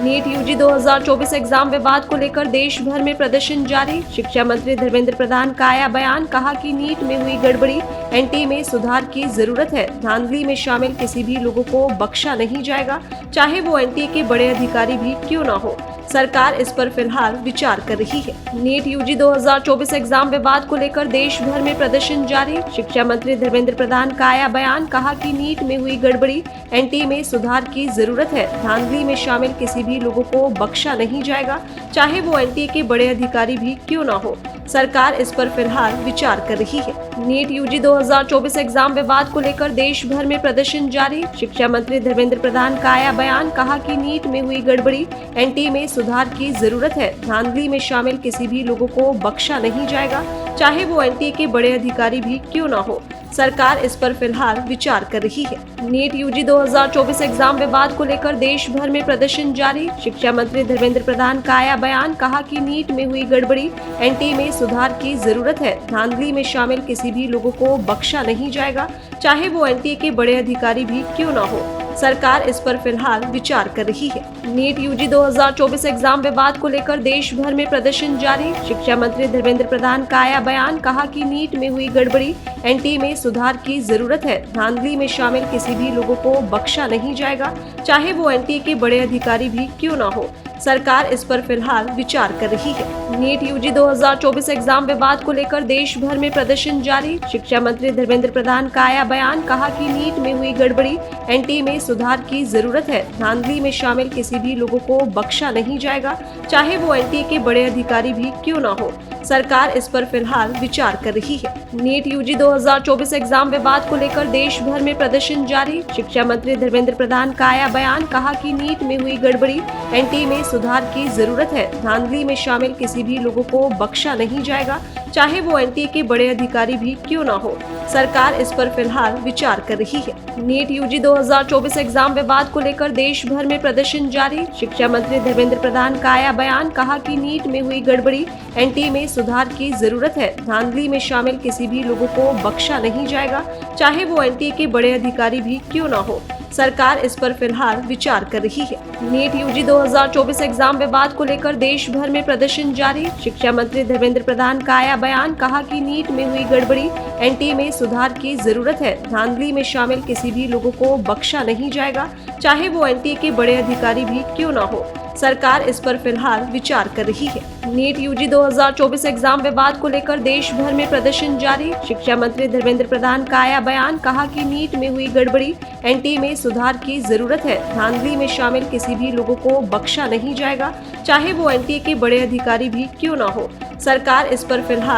NEET UG 2024 exam विवाद को लेकर देश भर में प्रदर्शन जारी। शिक्षा मंत्री धर्मेंद्र प्रधान का आया बयान, कहा कि नीट में हुई गड़बड़ी, एनटीए में सुधार की जरूरत है। धांधली में शामिल किसी भी लोगों को बख्शा नहीं जाएगा, चाहे वो एनटीए के बड़े अधिकारी भी क्यों न हो। सरकार इस पर फिलहाल विचार कर रही है। नीट यूजी 2024 एग्जाम विवाद को लेकर देश भर में प्रदर्शन जारी। शिक्षा मंत्री धर्मेंद्र प्रधान का आया बयान, कहा कि नीट में हुई गड़बड़ी, एनटीए में सुधार की जरूरत है। धांधली में शामिल किसी भी लोगों को बख्शा नहीं जाएगा, चाहे वो एनटीए के बड़े अधिकारी भी क्यों न हो। सरकार इस पर फिलहाल विचार कर रही है। नीट यूजी 2024 एग्जाम विवाद को लेकर देश भर में प्रदर्शन जारी। शिक्षा मंत्री धर्मेंद्र प्रधान का आया बयान, कहा कि नीट में हुई गड़बड़ी, एनटीए में सुधार की जरूरत है। धांधली में शामिल किसी भी लोगों को बख्शा नहीं जाएगा, चाहे वो एनटीए के बड़े अधिकारी भी क्यों न हो। सरकार इस पर फिलहाल विचार कर रही है। नीट यूजी 2024 एग्जाम विवाद को लेकर देश भर में प्रदर्शन जारी। शिक्षा मंत्री धर्मेंद्र प्रधान का आया बयान, कहा कि नीट में हुई गड़बड़ी, एनटीए में सुधार की जरूरत है। धांधली में शामिल किसी भी लोगों को बख्शा नहीं जाएगा, चाहे वो एनटीए के बड़े अधिकारी भी क्यों न हो। सरकार इस पर फिलहाल विचार कर रही है। नीट यूजी 2024 एग्जाम विवाद को लेकर देश भर में प्रदर्शन जारी। शिक्षा मंत्री धर्मेंद्र प्रधान का आया बयान, कहा कि नीट में हुई गड़बड़ी, एनटीए में सुधार की जरूरत है। धांधली में शामिल किसी भी लोगों को बख्शा नहीं जाएगा, चाहे वो एनटीए के बड़े अधिकारी भी क्यों न हो। सरकार इस पर फिलहाल विचार कर रही है। नीट यूजी 2024 एग्जाम विवाद को लेकर देश भर में प्रदर्शन जारी। शिक्षा मंत्री धर्मेंद्र प्रधान का आया बयान, कहा कि नीट में हुई गड़बड़ी, एनटीए में सुधार की जरूरत है। धांधली में शामिल किसी भी लोगों को बख्शा नहीं जाएगा, चाहे वो एनटीए के बड़े अधिकारी भी क्यों न हो। सरकार इस पर फिलहाल विचार कर रही है। नीट यूजी 2024 एग्जाम विवाद को लेकर देश भर में प्रदर्शन जारी। शिक्षा मंत्री धर्मेंद्र प्रधान का आया बयान, कहा कि नीट में हुई गड़बड़ी, एनटीए में सुधार की जरूरत है। धांधली में शामिल किसी भी लोगों को बख्शा नहीं जाएगा, चाहे वो एनटीए के बड़े अधिकारी भी क्यों न हो। सरकार इस पर फिलहाल विचार कर रही है। नीट यूजी 2024 एग्जाम विवाद को लेकर देश भर में प्रदर्शन जारी। शिक्षा मंत्री धर्मेंद्र प्रधान का आया बयान, कहा कि नीट में हुई गड़बड़ी, एनटीए में सुधार की जरूरत है। धांधली में शामिल किसी भी लोगों को बख्शा नहीं जाएगा, चाहे वो एनटीए के बड़े अधिकारी भी क्यों न हो। सरकार इस पर फिलहाल विचार कर रही है। नीट यूजी 2024 एग्जाम विवाद को लेकर देश भर में प्रदर्शन जारी। शिक्षा मंत्री धर्मेंद्र प्रधान का आया बयान, कहा कि नीट में हुई गड़बड़ी, एनटीए में सुधार की जरूरत है। धांधली में शामिल किसी भी लोगों को बख्शा नहीं जाएगा, चाहे वो एनटीए के बड़े अधिकारी भी क्यों न हो। सरकार इस पर फिलहाल विचार कर रही है। नीट यूजी 2024 एग्जाम विवाद को लेकर देश भर में प्रदर्शन जारी। शिक्षा मंत्री धर्मेंद्र प्रधान का आया बयान, कहा कि नीट में हुई गड़बड़ी, एनटीए में सुधार की जरूरत है। धांधली में शामिल किसी भी लोगों को बख्शा नहीं जाएगा, चाहे वो एनटीए के बड़े अधिकारी भी क्यों न हो। सरकार इस पर फिलहाल